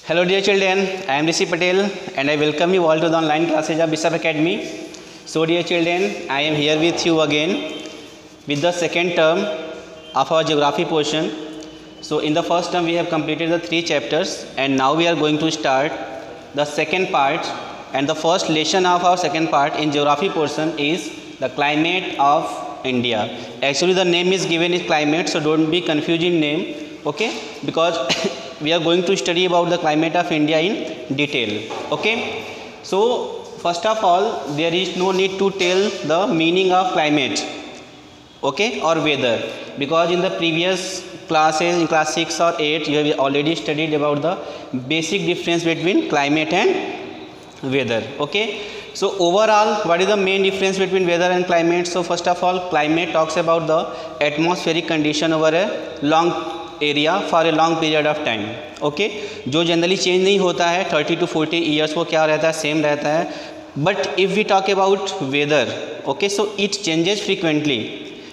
Hello dear children, I am Rishi Patel and I welcome you all to the online classes of Bishop Academy. So dear children, I am here with you again with the second term of our geography portion. So in the first term we have completed the 3 chapters and now we are going to start the second part, and the first lesson of our second part in geography portion is the climate of India. Actually the name is given is climate, so don't be confused in name, okay, because we are going to study about the climate of India in detail. Okay, so first of all there is no need to tell the meaning of climate, okay, or weather, because in the previous classes in class 6 or 8 you have already studied about the basic difference between climate and weather. Okay, so overall what is the main difference between weather and climate? So first of all, climate talks about the atmospheric condition over a long area for a long period of time. Okay, जो generally change नहीं होता है 30 to 40 years, वो क्या रहता है, same रहता है. But if we talk about weather, okay, so it changes frequently.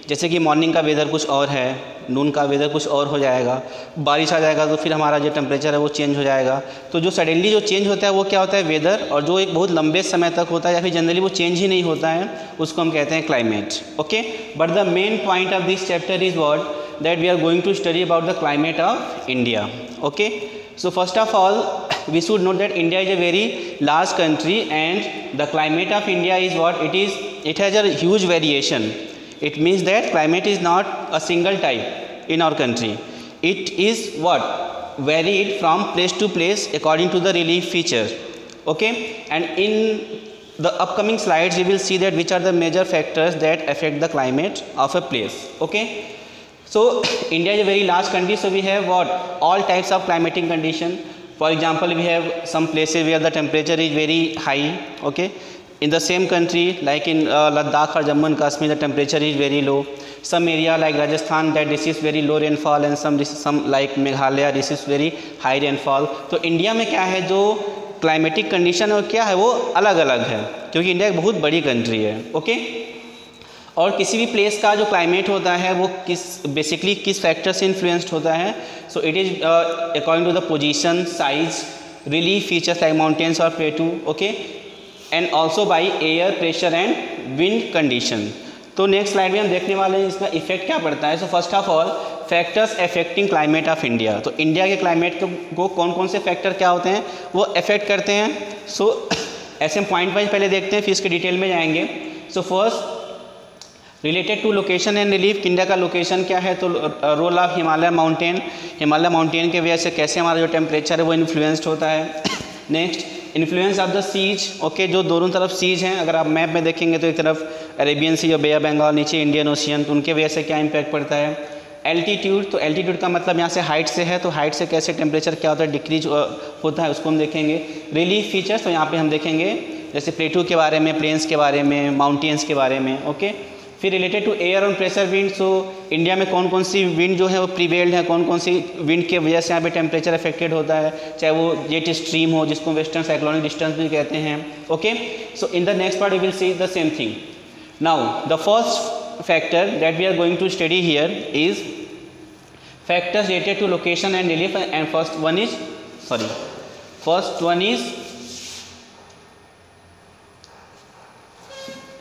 जैसे कि मॉर्निंग का वेदर कुछ और है, नून का वेदर कुछ और हो जाएगा, बारिश आ जाएगा तो फिर हमारा जो टेम्परेचर है वो चेंज हो जाएगा. तो जो सडनली जो चेंज होता है वो क्या होता है, वेदर. और जो एक बहुत लंबे समय तक होता है या फिर जनरली वो चेंज ही नहीं होता है, उसको हम कहते हैं climate. Okay, but the main point of this chapter is what, that we are going to study about the climate of India. Okay, so first of all we should know that India is a very large country and the climate of India is what it is. It has a huge variation. It means that climate is not a single type in our country. It is what varied from place to place according to the relief feature. Okay, and in the upcoming slides we will see that which are the major factors that affect the climate of a place. Okay, so India is a very large country, so we have what all types of climatic condition. For example, we have some places where the temperature is very high. Okay, in the same country like in Ladakh or Jammu and Kashmir the temperature is very low. Some area like Rajasthan that this is very low rainfall, and some like Meghalaya this is very high rainfall. तो India में क्या है, जो climatic condition है क्या है, वो अलग अलग है, क्योंकि इंडिया एक बहुत बड़ी कंट्री है. ओके, और किसी भी प्लेस का जो क्लाइमेट होता है वो बेसिकली किस फैक्टर से इन्फ्लुएंस्ड होता है. So it is according to the position, size, relief features like mountains और plateau. Okay, and also by air pressure and wind condition. तो नेक्स्ट स्लाइड में हम देखने वाले हैं इसका इफेक्ट क्या पड़ता है. So first of all factors affecting climate of India. तो इंडिया के क्लाइमेट को कौन कौन से फैक्टर क्या होते हैं वो अफेक्ट करते हैं. सो ऐसे हम पॉइंट वाइज पहले देखते हैं, फिर इसके डिटेल में जाएंगे. So first related to location and relief. India का लोकेशन क्या है, तो role of Himalaya mountain. Himalaya mountain के वजह से कैसे हमारा जो टेम्परेचर है वो इन्फ्लुएंस्ड होता है. Next influence of the seas. Okay, जो दोनों तरफ सीज हैं, अगर आप मैप में देखेंगे तो एक तरफ अरेबियन सी और बे ऑफ बंगाल, नीचे इंडियन ओशियन, तो उनके वजह से क्या इम्पैक्ट पड़ता है. एल्टीट्यूड, तो एल्टीट्यूड का मतलब यहाँ से हाइट से है, तो हाइट से कैसे टेम्परेचर क्या होता है, डिक्रीज होता है, उसको हम देखेंगे. रिलीफ फीचर्स, तो यहाँ पे हम देखेंगे जैसे प्लेटू के बारे में, प्लेन्स के बारे में, माउंटेन्स के बारे में. ओके, फिर रिलेटेड टू एयर और प्रेशर विंड. सो इंडिया में कौन कौन सी विंड जो है वो प्रीवेल्ड है, कौन कौन सी विंड के वजह से यहाँ पे टेम्परेचर अफेक्टेड होता है, चाहे वो जेट स्ट्रीम हो जिसको वेस्टर्न साइक्लोनिक डिस्टर्बेंस भी कहते हैं. Okay, so in the next part we will see the same thing. Now the first factor that we are going to study here is factors related to location and relief. And first one is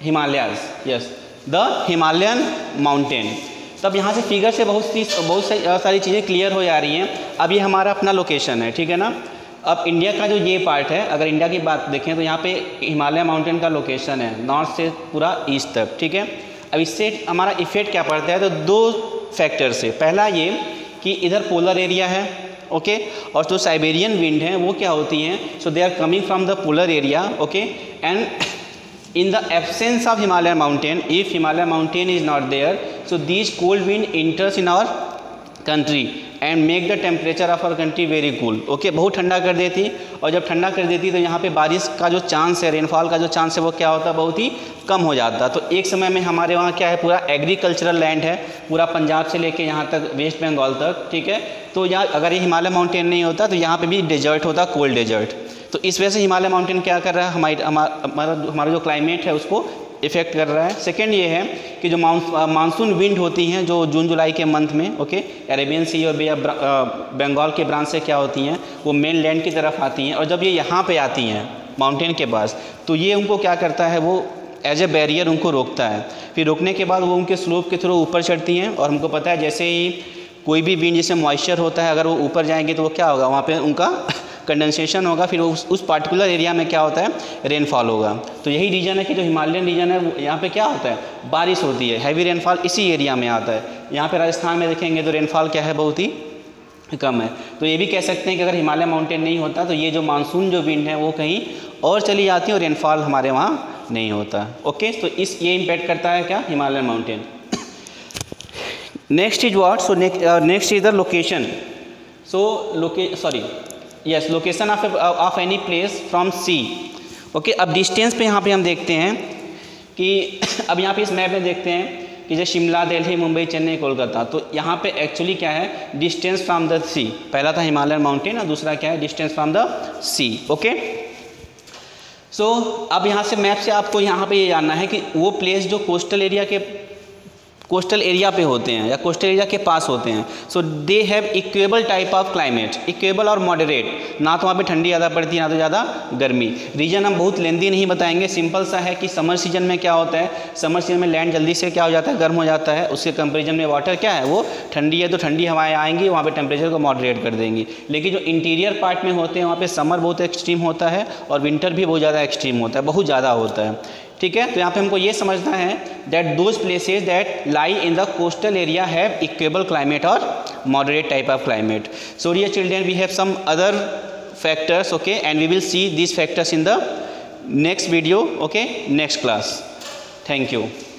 Himalayas. Yes, the Himalayan mountain. तब यहाँ से figure से बहुत सारी चीज़ें clear हो जा रही हैं. अब ये हमारा अपना लोकेशन है, ठीक है ना. अब इंडिया का जो ये पार्ट है, अगर इंडिया की बात देखें तो यहाँ पे हिमालय माउंटेन का लोकेशन है, नॉर्थ से पूरा ईस्ट तक, ठीक है. अब इससे हमारा इफेक्ट क्या पड़ता है, तो 2 फैक्टर से. पहला ये कि इधर पोलर एरिया है, ओके, और जो साइबेरियन विंड हैं वो क्या होती हैं, so they are coming from the polar area. Okay, and in the absence of Himalaya mountain, if Himalaya mountain is not there, so these cold wind enters in our country and make the temperature of our country very cool. Okay, बहुत ठंडा कर देती, और जब ठंडा कर देती तो यहाँ पे बारिश का जो चांस है, रेनफॉल का जो चांस है वो क्या होता है, बहुत ही कम हो जाता. तो एक समय में हमारे वहाँ क्या है, पूरा एग्रीकल्चरल लैंड है, पूरा पंजाब से लेके यहाँ तक वेस्ट बंगाल तक, ठीक है. तो यहाँ अगर ये हिमालय माउंटेन नहीं होता तो यहाँ पे भी डेजर्ट होता, कोल्ड डेजर्ट. तो इस वजह से हिमालय माउंटेन क्या कर रहा है, हमारा जो क्लाइमेट है उसको इफ़ेक्ट कर रहा है। सेकेंड ये है कि जो मानसून विंड होती हैं जो जून जुलाई के मंथ में, ओके, अरेबियन सी और बंगाल के ब्रांच से क्या होती हैं, वो मेन लैंड की तरफ आती हैं, और जब ये यहाँ पे आती हैं माउंटेन के पास, तो ये उनको क्या करता है, वो एज ए बैरियर उनको रोकता है। फिर रोकने के बाद वो उनके स्लोप के थ्रू ऊपर चढ़ती हैं, और हमको पता है जैसे ही कोई भी विंड जिसमें मॉइस्चर होता है, अगर वो ऊपर जाएंगे तो वो क्या होगा, वहाँ पे उनका कंडेंसेशन होगा, फिर उस पार्टिकुलर एरिया में क्या होता है, रेनफॉल होगा। तो यही रीजन है कि जो हिमालयन रीजन है यहाँ पे क्या होता है, बारिश होती है, हैवी रेनफॉल इसी एरिया में आता है। यहाँ पे राजस्थान में देखेंगे तो रेनफॉल क्या है, बहुत ही कम है। तो ये भी कह सकते हैं कि अगर हिमालय माउंटेन नहीं होता तो ये जो मानसून जो विंड है वो कहीं और चली जाती है और रेनफॉल हमारे वहाँ नहीं होता। ओके, तो ये इम्पैक्ट करता है क्या, Himalayan mountain. Next is what, so next is the location. So location of any place from sea. Okay, अब डिस्टेंस पे यहाँ पे हम देखते हैं कि अब यहाँ पे इस मैप में देखते हैं कि जैसे शिमला, दिल्ली, मुंबई, चेन्नई, कोलकाता, तो यहाँ पे एक्चुअली क्या है, डिस्टेंस फ्रॉम द सी। पहला था हिमालयन माउंटेन और दूसरा क्या है, distance from the sea. Okay, so अब यहाँ से मैप से आपको यहाँ पे ये जानना है कि वो प्लेस जो कोस्टल एरिया पे होते हैं या कोस्टल एरिया के पास होते हैं, so they have equable type of climate, equable और मॉडरेट, ना तो वहाँ पे ठंडी ज़्यादा पड़ती है ना तो ज़्यादा गर्मी। रीजन हम बहुत लेंदी नहीं बताएंगे, सिंपल सा है कि समर सीजन में क्या होता है, समर सीजन में लैंड जल्दी से क्या हो जाता है, गर्म हो जाता है, उसके कंपेरिजन में वाटर क्या है, वो ठंडी है, तो ठंडी हवाएँ आएंगी, वहाँ पर टेम्परेचर को मॉडरेट कर देंगी। लेकिन जो इंटीरियर पार्ट में होते हैं वहाँ पर समर बहुत एक्सट्रीम होता है और विंटर भी बहुत ज़्यादा एक्सट्रीम होता है, बहुत ज़्यादा होता है। ठीक है, तो यहाँ पे हमको ये समझना है that those places that lie in the coastal area have equable climate और moderate type of climate. So dear children, we have some other factors, okay, and we will see these factors in the next video, okay, next class. Thank you.